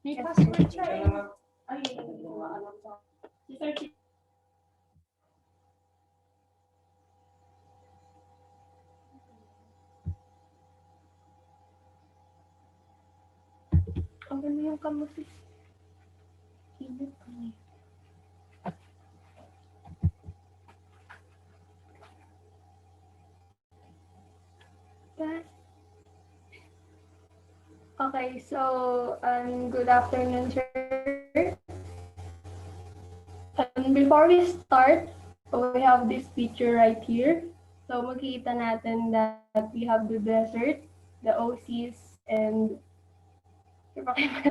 May password siya eh. Ay, hindi ko maalam sa. Ang ganda yung kamuti. Init ko na yun. Okay, so good afternoon, sir. And before we start, we have this picture right here. So makikita natin that we have the desert, the oasis, and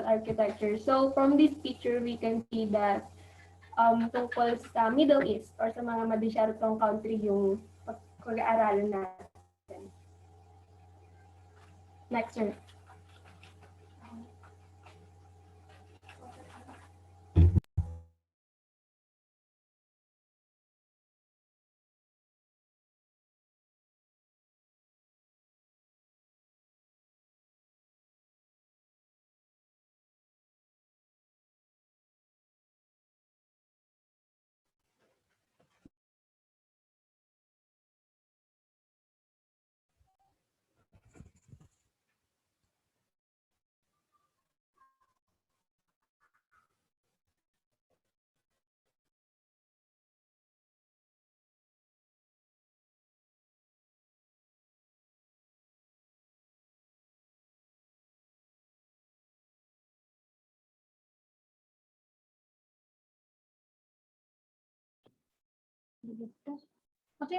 architecture. So from this picture, we can see that tungkol sa Middle East or sa mga madesyertong country yung pag-aaralan natin. Next, sir.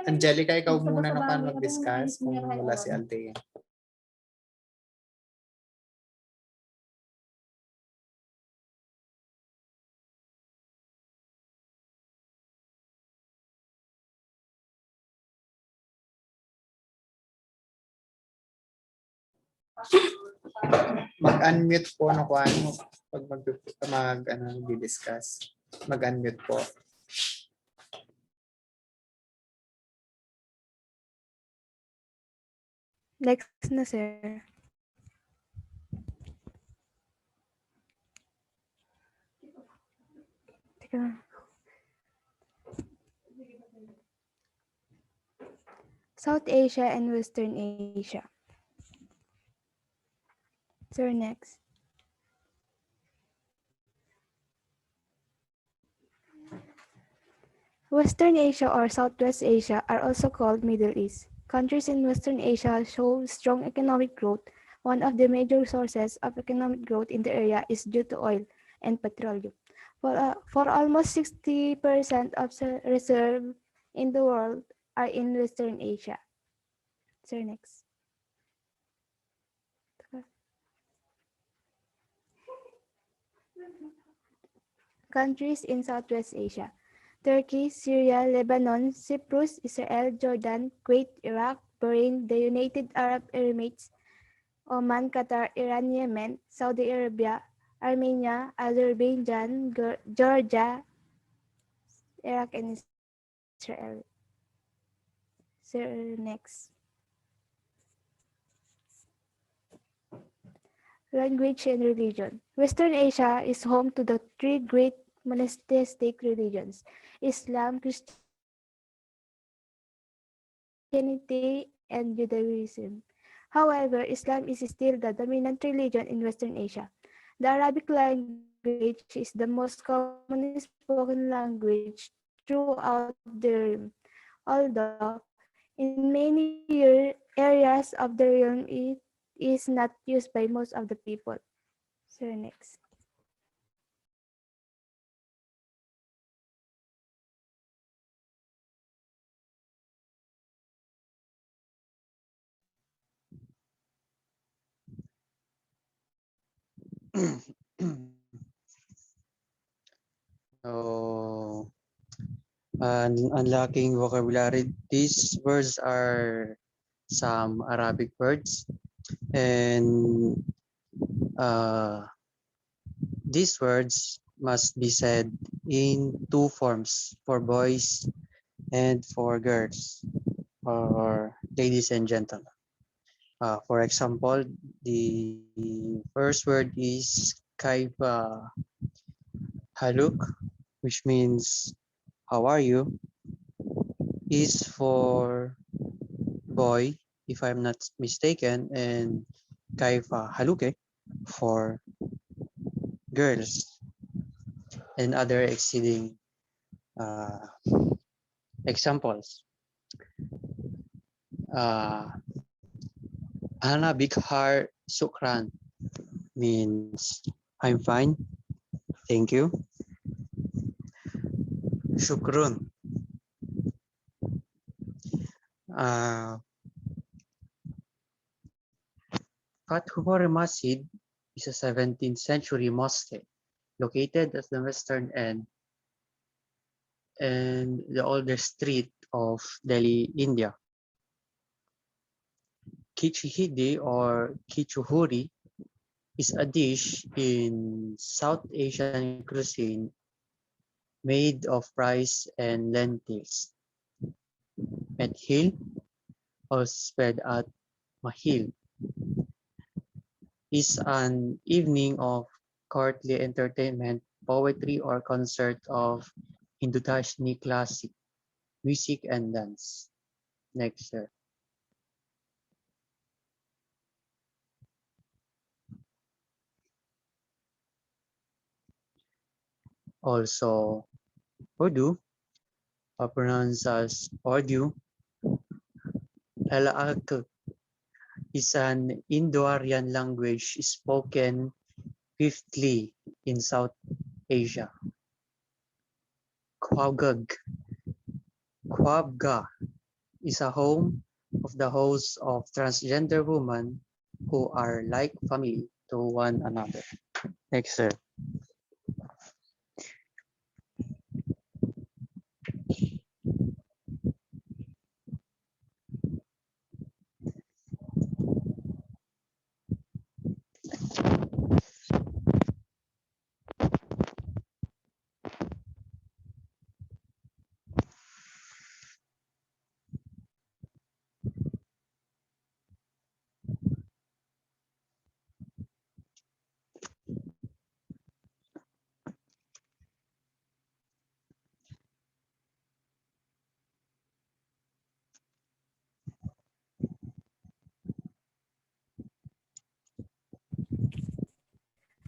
Angelica, ikaw muna naman mag-discuss kung wala si Althea. Mag-unmute po no kung ano pag mag-discuss. Mag-unmute po. Next na, sir. Teka lang. South Asia and Western Asia. Sir, next. Western Asia or Southwest Asia are also called Middle East. Countries in Western Asia show strong economic growth. One of the major sources of economic growth in the area is due to oil and petroleum. For almost 60% of reserves in the world are in Western Asia. Sir, next. Countries in Southwest Asia: Turkey, Syria, Lebanon, Cyprus, Israel, Jordan, Kuwait, Iraq, Bahrain, the United Arab Emirates, Oman, Qatar, Iran, Yemen, Saudi Arabia, Armenia, Azerbaijan, Georgia, Iraq, and Israel. Sir, next. Language and religion. Western Asia is home to the three great monotheistic religions: Islam, Christianity, and Judaism. However, Islam is still the dominant religion in Western Asia. The Arabic language is the most commonly spoken language throughout the realm, although in many areas of the realm it is not used by most of the people. So next. So, unlocking vocabulary. These words are some Arabic words, and these words must be said in two forms, for boys and for girls, or ladies and gentlemen. For example, the first word is Kaifa Haluk, which means how are you, is for boy, if I'm not mistaken, and Kaifa Haluke for girls, and other exceeding uh, examples. Uh, Ana Bighar Sukran means I'm fine, thank you. Shukrun. Uh, Fathumore Masjid is a 17th century mosque located at the western end and the oldest street of Delhi, India. Khichdi or khichuri is a dish in South Asian cuisine made of rice and lentils. Methil, also spelled at Mahil, is an evening of courtly entertainment, poetry, or concert of Hindutashni classic music and dance. Next, sir. Also, Urdu, pronounced as Urdu, Al-Ak is an Indo-Aryan language spoken fifthly in South Asia. Khwagag, Khwabga is a home of the hosts of transgender women who are like family to one another. Next, sir.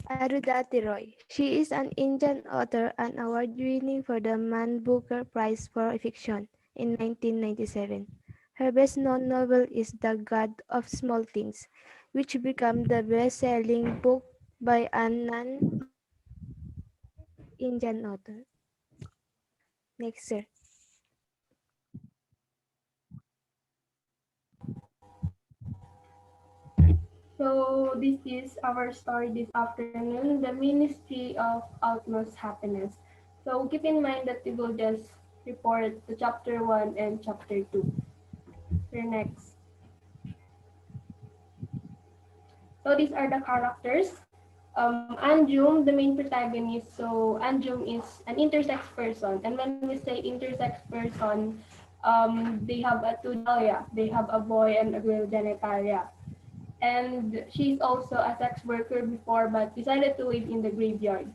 Arudhati Roy. She is an Indian author and award winning for the Man Booker Prize for Fiction in 1997. Her best-known novel is The God of Small Things, which became the best-selling book by a non-Indian author. Next, sir. So this is our story this afternoon, the Ministry of Utmost Happiness. So keep in mind that we will just report the chapter 1 and chapter 2. So next. So these are the characters. Anjum, the main protagonist. So Anjum is an intersex person. And when we say intersex person, they have a two genitalia. They have a boy and a girl genitalia. And she's also a sex worker before but decided to live in the graveyard.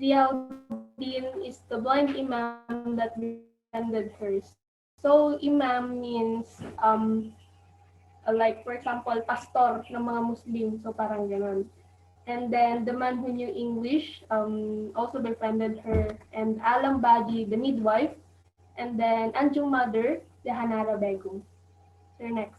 Ziauddin is the blind imam that befriended her. So imam means like for example pastor ng mga Muslim, so parang ganon. And then the man who knew English also befriended her, and Alam Baji, the midwife, and then Anjum mother, the Hanara Begum. So next.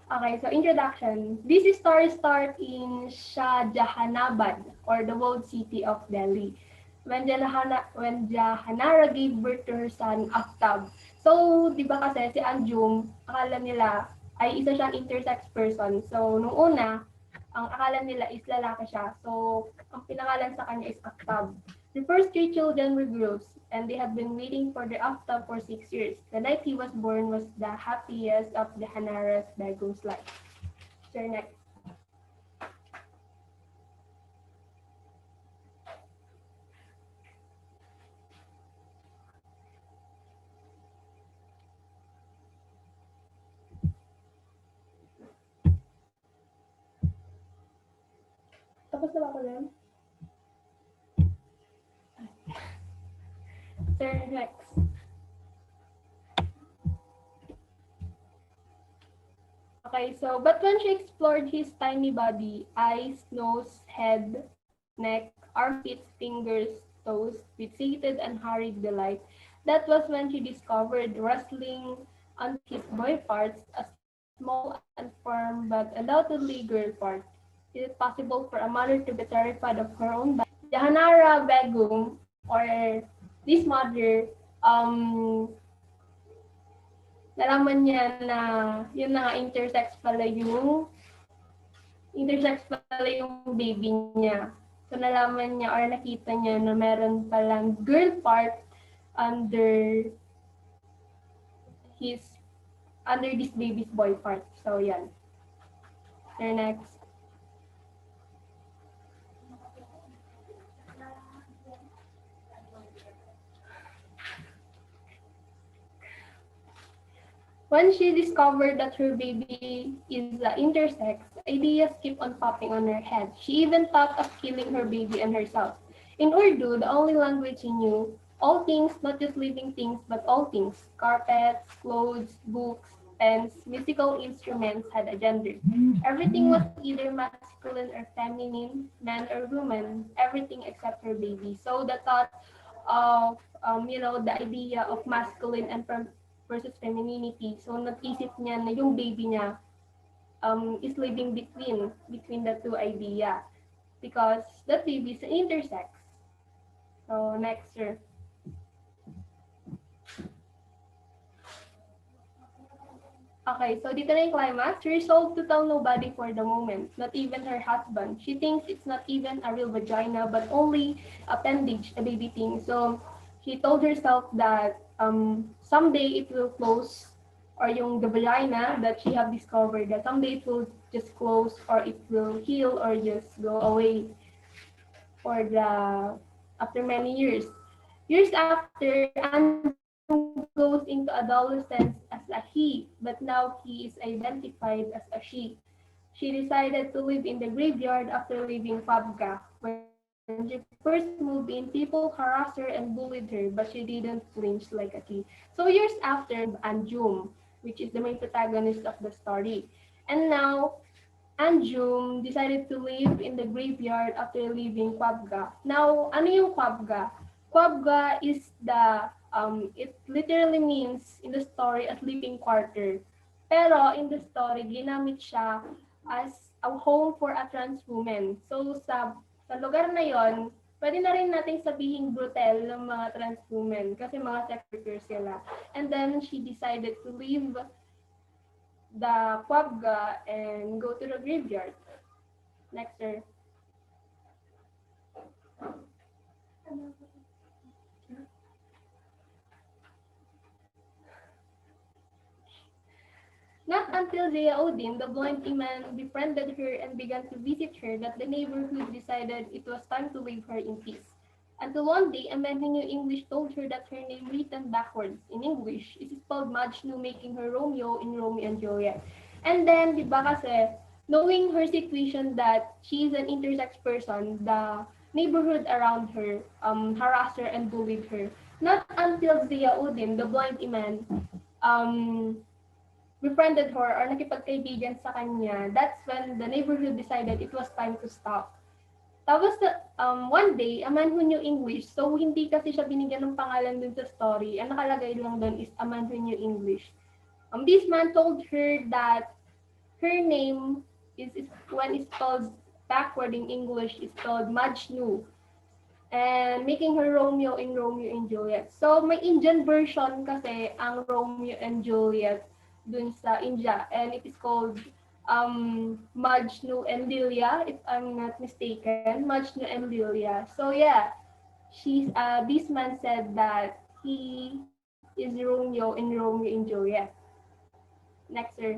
Okay, so introduction. This story starts in Shah Jahanabad, or the walled city of Delhi, when Jahanara gave birth to her son Aftab. So, di ba kasi si Anjum, akala nila ay isa siyang intersex person. So, nung una, ang akala nila is lalaki siya. So, ang pinangalan sa kanya is Aftab. The first three children were girls, and they had been waiting for their Aftab for 6 years. The night he was born was the happiest of the Hanara's Begum's life. So, next. Tapos na ba ako lang? Sir, next. Okay, so, but when she explored his tiny body, eyes, nose, head, neck, armpits, fingers, toes, with sated and hurried delight, that was when she discovered wrestling under his boy parts, a small and firm but undoubtedly girl part. Is it possible for a mother to be terrified of her own body? Jahanara Begum, or this mother, nalaman niya na yun na nga intersex pala yung baby niya. So nalaman niya or nakita niya na meron palang girl part under his under this baby's boy part. So yan. Next. When she discovered that her baby is intersex, ideas keep on popping on her head. She even thought of killing her baby and herself. In Urdu, the only language she knew, all things, not just living things, but all things, carpets, clothes, books, pens, musical instruments had a gender. Everything was either masculine or feminine, man or woman, everything except her baby. So the thought of, the idea of masculine and versus femininity. So, nag-isip niya na yung baby niya is living between the two idea because that baby is intersex. So, next, sir. Okay, so dito na yung climax. She resolved to tell nobody for the moment, not even her husband. She thinks it's not even a real vagina, but only appendage, a baby thing. So, she told herself that someday it will close, or yung the vagina that she have discovered, that someday it will just close, or it will heal, or just go away for after many years. Years after, Anjum goes into adolescence as a he, but now he is identified as a she. She decided to live in the graveyard after leaving Pabga. When she first moved in, people harassed her and bullied her, but she didn't flinch like a kid. So years after, Anjum, which is the main protagonist of the story. And now, Anjum decided to live in the graveyard after leaving Kwabga. Now, ano yung Kwabga? Kwabga is it literally means in the story as living quarter. Pero in the story, ginamit siya as a home for a trans woman. So sa lugar na yon, pwede na rin nating sabihing brutal ng mga trans women kasi mga sex workers sila. And then she decided to leave the Kwabga and go to the graveyard. Next, sir. Not until Ziauddin, the blind imam, befriended her and began to visit her that the neighborhood decided it was time to leave her in peace. Until one day, a man who knew English told her that her name written backwards in English is spelled Majnu, making her Romeo in Romeo and Juliet. And then, di ba kasi, knowing her situation that she is an intersex person, the neighborhood around her harassed her and bullied her. Not until Ziauddin, the blind imam, um, befriended her or nakipagkaibigan sa kanya, that's when the neighborhood decided it was time to stop. Tapos, one day, a man who knew English, so hindi kasi siya binigyan ng pangalan dun sa story, ang nakalagay lang dun is a man who knew English. This man told her that her name is when it's spelled backward in English, is spelled Majnu, and making her Romeo in Romeo and Juliet. So, may Indian version kasi ang Romeo and Juliet dun sa India, and it is called Majnu and Lilia, if I'm not mistaken, Majnu and Lilia. So yeah, this man said that he is Romeo in Romeo and Juliet. Next, sir.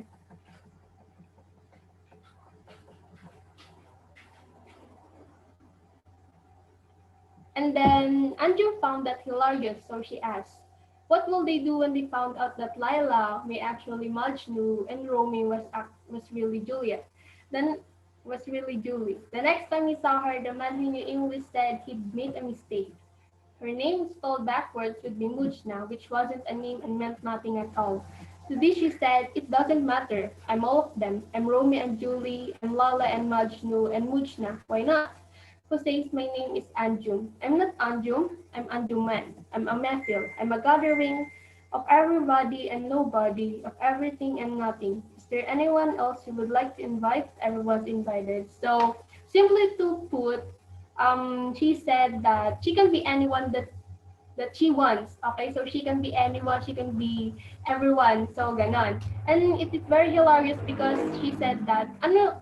And then Anju found that hilarious, so she asked, what will they do when they found out that Lila may actually Majnu and Romeo was really Juliet? Then was really Julie. The next time he saw her, the man who knew English said he'd made a mistake. Her name spelled backwards would be Mujna, which wasn't a name and meant nothing at all. To this she said, it doesn't matter. I'm all of them. I'm Romeo and Julie, I'm Lala and Majnu and Mujna. Why not? Who says my name is Anjum? I'm not Anjum, I'm Anjuman. I'm a Methil. I'm a gathering of everybody and nobody, of everything and nothing. Is there anyone else you would like to invite? Everyone's invited. So simply to put, she said that she can be anyone that she wants. Okay, so she can be anyone, she can be everyone. So ganon. And it is very hilarious because she said that ano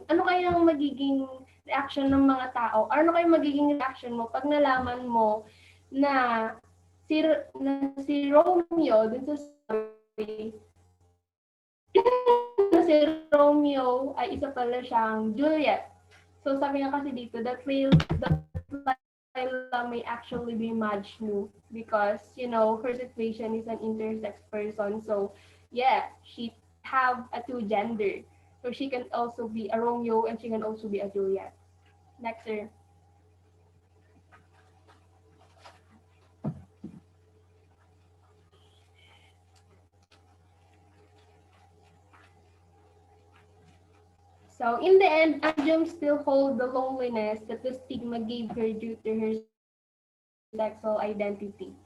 kaya ang magiging reaction ng mga tao? Ano kaya magiging reaction mo pag nalaman mo na si Romeo dun sa story na si Romeo ay isa pala siyang Juliet. So sabi nga kasi dito that Lila may actually be Majnu because her situation is an intersex person. So yeah, she have a two gender. So she can also be a Romeo and she can also be a Juliet. Next, sir. So in the end, Anjum still holds the loneliness that the stigma gave her due to her sexual identity.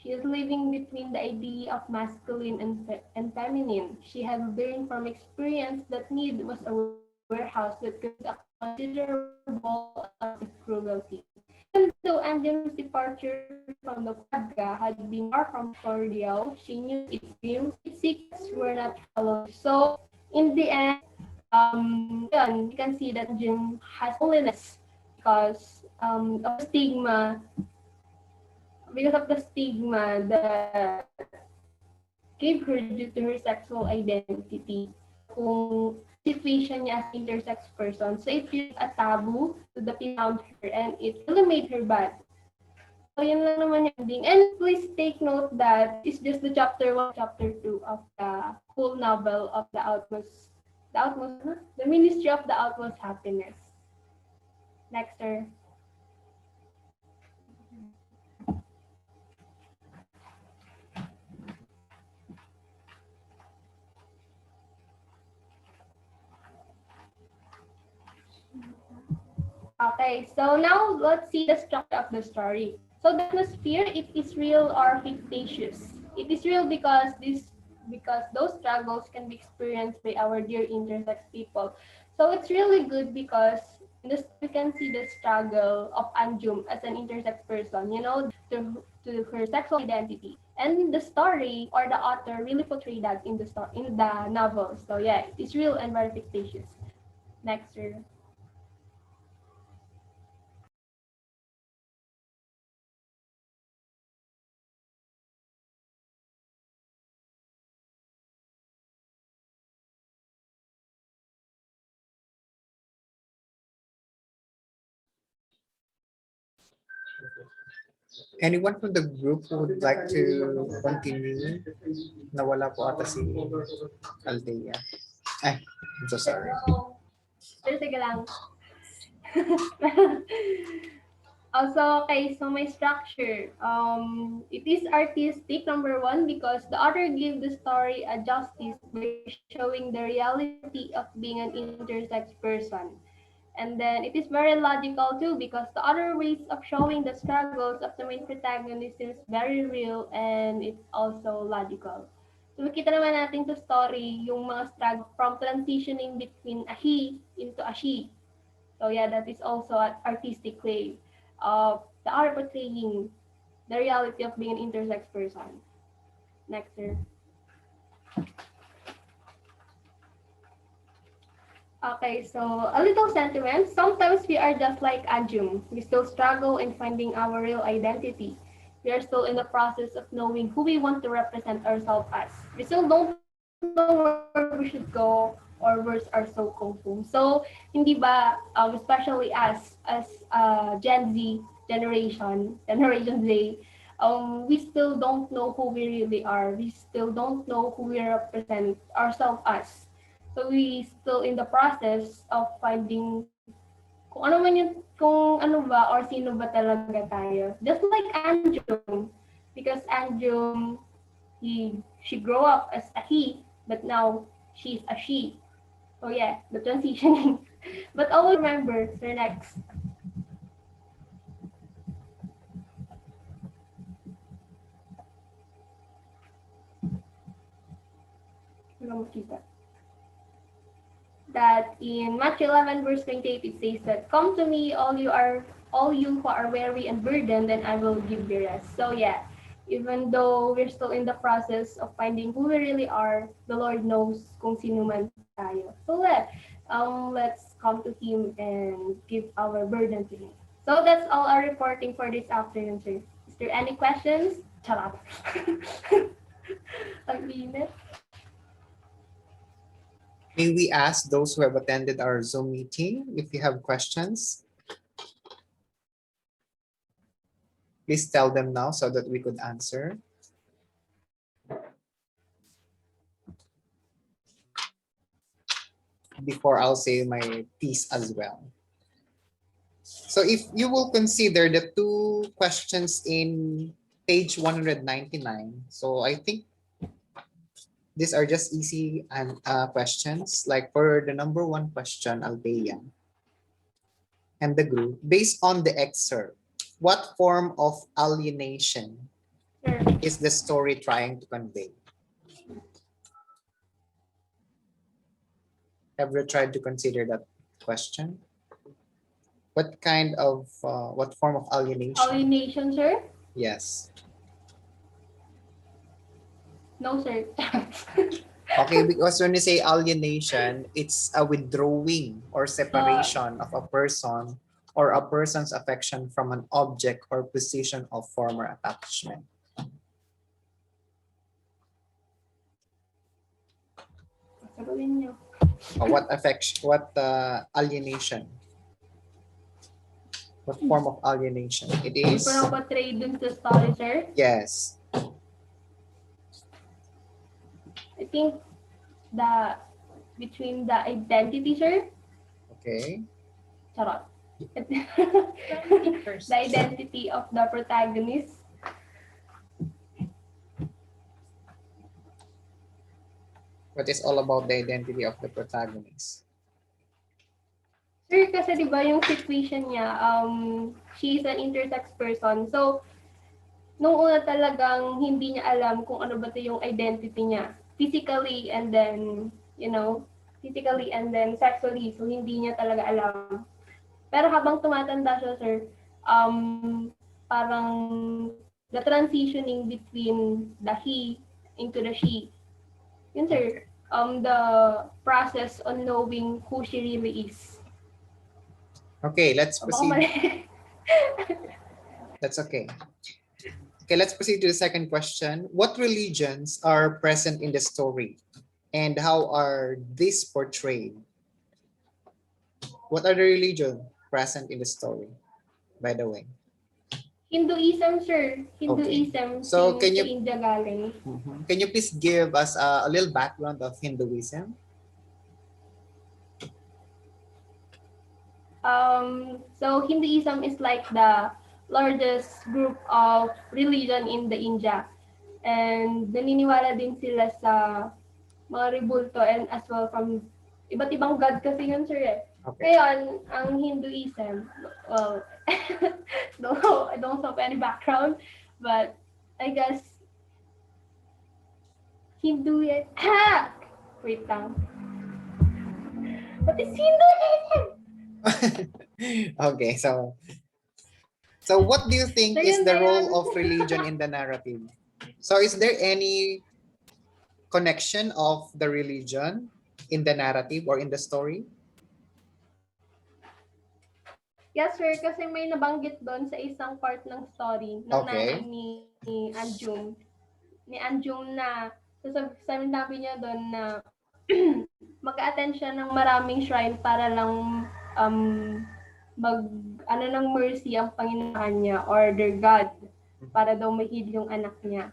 She is living between the idea of masculine and feminine. She had learned from experience that need was a warehouse that contained a considerable amount of cruelty. Even though Anjum's departure from the Quadga had been far from cordial, she knew its secrets were not shallow. So in the end, we can see that Anjum has loneliness because that gave her due to her sexual identity or kung situation niya as an intersex person. So it created a taboo to the people around her and it really made her bad. So yun lang naman yung ending. And please take note that this is just the chapter 1 and chapter 2 of the whole novel of the Ministry of the Utmost Happiness. Next, sir. Okay, so now let's see the structure of the story. So the atmosphere, it is real or fictitious. It is real because those struggles can be experienced by our dear intersex people. So it's really good because in the story we can see the struggle of Anjum as an intersex person, to her sexual identity. And the story or the author really portrayed that in the novel. So yeah, it's real and very fictitious. Next, sir. Anyone from the group who would like to continue? Nawala po ata si Althea. Ay, I'm so sorry. Pero sige lang. Also, okay, so my structure. It is artistic, number one, because the author gave the story a justice by showing the reality of being an intersex person. And then it is very logical too, because the other ways of showing the struggles of the main protagonist is very real and it's also logical. So makita naman natin sa story yung mga struggle from transitioning between a he into a she. So yeah, that is also an artistic way of the art portraying the reality of being an intersex person. Next, sir. Okay, so a little sentiment. Sometimes we are just like Ajum. We still struggle in finding our real identity. We are still in the process of knowing who we want to represent ourselves as. We still don't know where we should go or words are so confused. So, hindi ba, especially as Gen Z Generation Z, we still don't know who we really are. We still don't know who we represent ourselves as. So we still in the process of finding kung ano man yung, kung ano ba or sino ba talaga tayo. Just like Anjum, because Anjum, she grew up as a he, but now she's a she. So yeah, the transitioning. But always remember, Sir Next. Wala makita. That in Matthew 11 verse 28 it says that come to me all you who are weary and burdened, then I will give you rest. So yeah, even though we're still in the process of finding who we really are, the Lord knows kung sino man tayo. So let's come to Him and give our burden to Him. So that's all our reporting for this afternoon, sir. Is there any questions? Charot. Ang init. May we ask those who have attended our Zoom meeting if you have questions? Please tell them now so that we could answer. Before I'll say my piece as well. So if you will consider the two questions in page 199, so I think these are just easy questions. Like for the number one question, Althea and the group, based on the excerpt, what form of alienation is the story trying to convey? Have you tried to consider that question? What kind of, what form of alienation? Alienation, sir? Yes. No, sir. Okay, because when you say alienation, it's a withdrawing or separation of a person or a person's affection from an object or position of former attachment. Sagutin niyo. What affection? What alienation? What form of alienation? It Yung is. portray dun sa story, sir? Yes. I think the between the identity, sir? Okay. Charot. First. The identity of the protagonist. What is all about the identity of the protagonist? Sir, kasi di ba yung situation niya, she is an intersex person. So, nung una talagang hindi niya alam kung ano ba ito yung identity niya. Physically and then, physically and then sexually. So, hindi niya talaga alam. Pero habang tumatanda siya, sir, parang the transitioning between the he into the she. Yun, sir. The process on knowing who she really is. Okay, let's Baka proceed. mali. That's okay. Okay, let's proceed to the second question. What religions are present in the story and how are these portrayed? What are the religions present in the story, by the way? Hinduism, sir. Hinduism. Okay. So, can sa you- India galing. Can you please give us a little background of Hinduism? So Hinduism is like the largest group of religion in the India. And naniniwala din sila sa mga rebulto and as well from iba't ibang god kasi yun, sir eh. Okay. Ngayon, ang Hinduism, well, I don't have any background, but I guess Hinduism, wait lang. What is Hinduism? Okay, so what do you think is the role of religion in the narrative? So is there any connection of the religion in the narrative or in the story? Yes, sir, kasi may nabanggit doon sa isang part ng story ng Okay. nanay ni Anjum. Ni Anjum na sabi niya doon na mag-attend siya ng maraming shrine para lang ng mercy ang Panginoon niya or their God para daw ma-heal yung anak niya.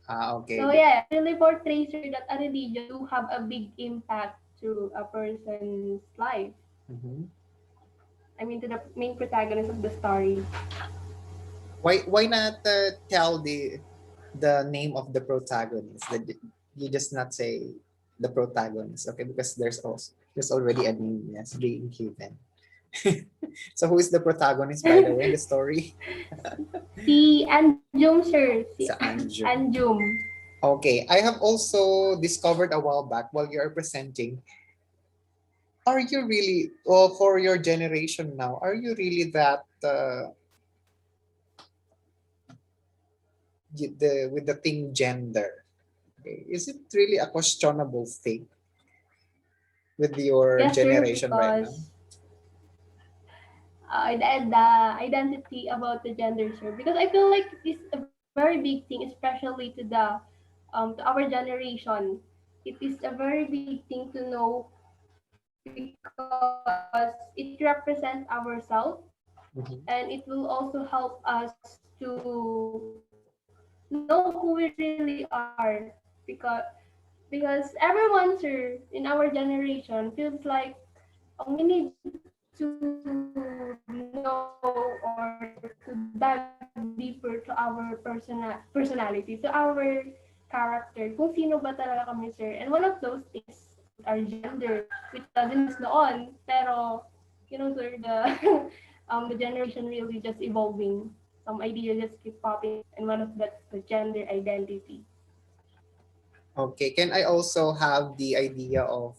Okay. So yeah, really portrays her that a religion do have a big impact through a person's life. Mhm. I mean, to the main protagonist of the story. Why not tell the name of the protagonist? That you just not say the protagonist, okay? Because there's already a name, yes, being given. So who is the protagonist, by the way, in the story? Si Anjum, sir. Si Sa Anjo. Anjum. Okay, I have also discovered a while back while you are presenting. Are you really, well, for your generation now, are you really that with the thing gender? Okay, is it really a questionable thing with your Yes, sir, generation right now? because the identity about the gender, sir. Because I feel like it's a very big thing, especially to our generation. It is a very big thing to know because it represents ourselves, and it will also help us Mhm. to know who we really are. Because everyone, sir, in our generation feels like we need to know or to dive deeper to our personality, to our character, kung sino ba talaga kami, sir. And one of those things about our gender, which doesn't exist noon. Pero, sir, the the generation really just evolving. Some ideas just keep popping up, and one of that's the gender identity. Okay, can I also have the idea of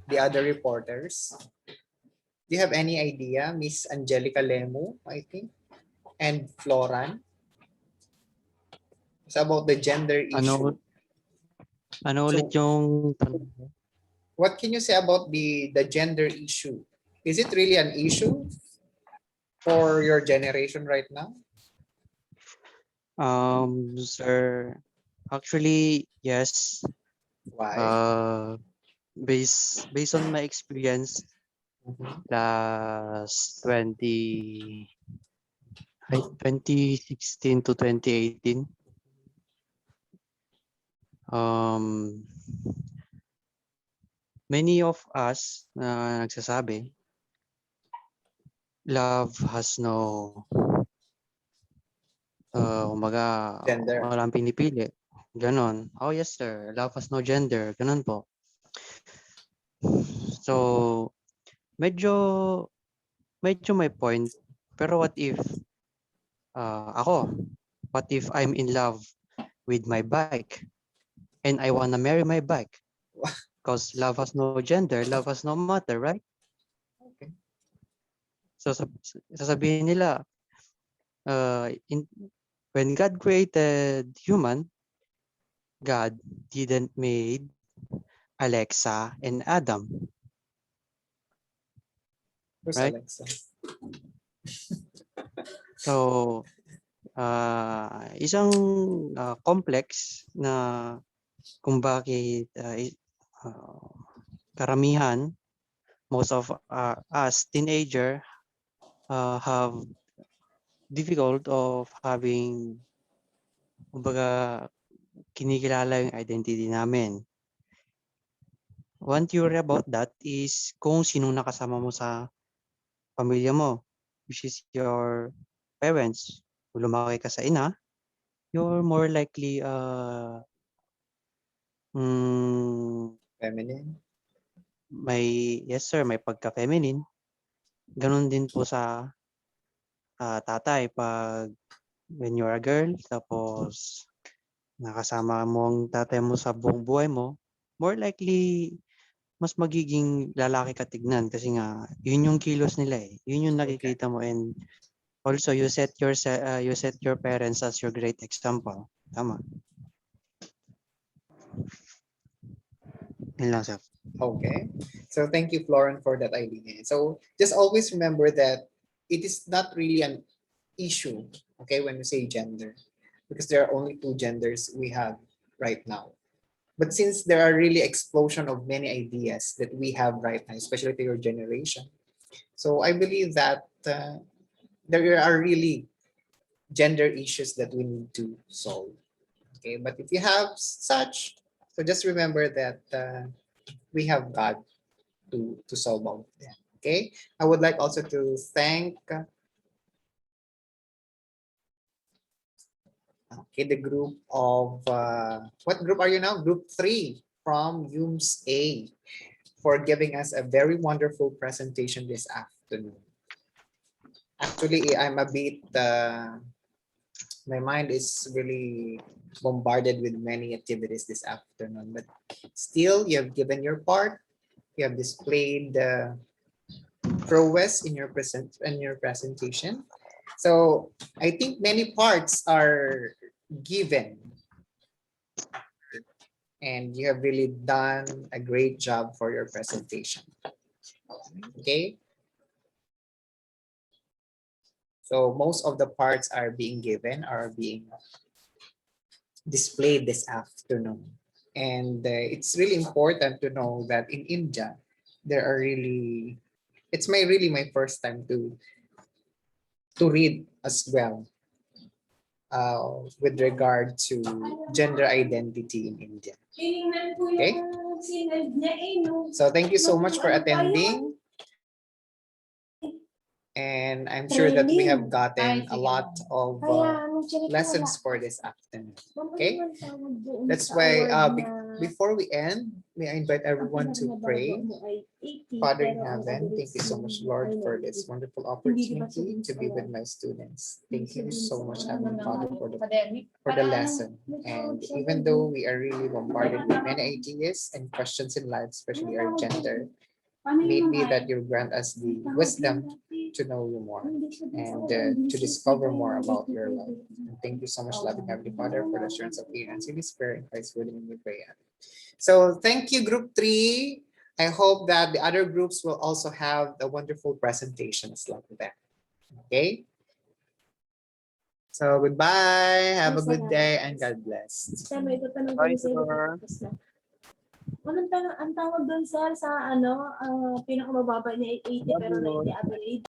the other reporters? Do you have any idea, Miss Angelica Lemu, I think, and Floran? It's about the gender issue. Ano, ano ulit So, yung tanong mo? what can you say about the gender issue? Is it really an issue for your generation right now? Sir, actually, yes. Why? Uh, based on my experience Mhm. last 2016 to 2018, um, many of us na nagsasabi, love has no, kumbaga, Gender. walang pinipili. Ganon. Oh, yes, sir. Love has no gender. Ganon po. So, medyo, medyo may point. Pero what if I'm in love with my bike and I wanna marry my bike? Because love has no gender, love has no matter, right? Okay. So, sasabihin nila, in, when God created human, God didn't made Alexa and Adam, Who's right? Alexa? So, isang complex na kung bakit uh, karamihan, most of us teenager have difficult of having, kumbaga, kinikilala yung identity namin. One theory about that is kung sino nakasama mo sa pamilya mo, which is your parents. Kung lumaki ka sa ina, you're more likely Feminine? may, yes sir, may pagka-feminine. Ganun din po sa tatay pag when you're a girl, tapos nakasama mo ang tatay mo sa buong buhay mo, more likely mas magiging lalaki ka tignan kasi nga yun yung kilos nila eh. Yun yung Okay. nakikita mo, and also you set your parents as your great example. Tama. Yun lang sir. Okay. So thank you, Floren, for that idea. So just always remember that it is not really an issue, okay, when we say gender, because there are only two genders we have right now. But since there are really explosion of many ideas that we have right now, especially to your generation, so I believe that there are really gender issues that we need to solve. Okay, but if you have such, so just remember that we have got to solve all of them. Okay, I would like also to thank okay, the group of what group are you now? Group 3 from UMS A for giving us a very wonderful presentation this afternoon. Actually, I'm a bit my mind is really bombarded with many activities this afternoon, but still you have given your part. You have displayed the prowess in your presentation. So I think many parts are given, and you have really done a great job for your presentation. Okay, so most of the parts are being given, are being displayed this afternoon. And it's really important to know that in India, there are really, it's my really my first time to read as well with regard to gender identity in India. Okay. So thank you so much for attending. And I'm sure that we have gotten a lot of lessons for this afternoon. Okay, that's why before we end, may I invite everyone to pray. Father in heaven, thank you so much, Lord, for this wonderful opportunity to be with my students. Thank you so much, Heavenly Father, for the lesson. And even though we are really bombarded with many ideas and questions in life, especially our gender, maybe that you grant us the wisdom to know you more and to discover more about your love. And thank you so much, loving Heavenly Father, for the assurance of being and Holy Spirit in Christ's word and we pray. So thank you, Group 3. I hope that the other groups will also have the wonderful presentations like that. Okay. So goodbye. Have a good day and God bless. May tatanong Bye, ko sa iyo, sir. tapos na. Ang tawag doon sir sa ano, pinakamababa niya ay 80 pero 90 average.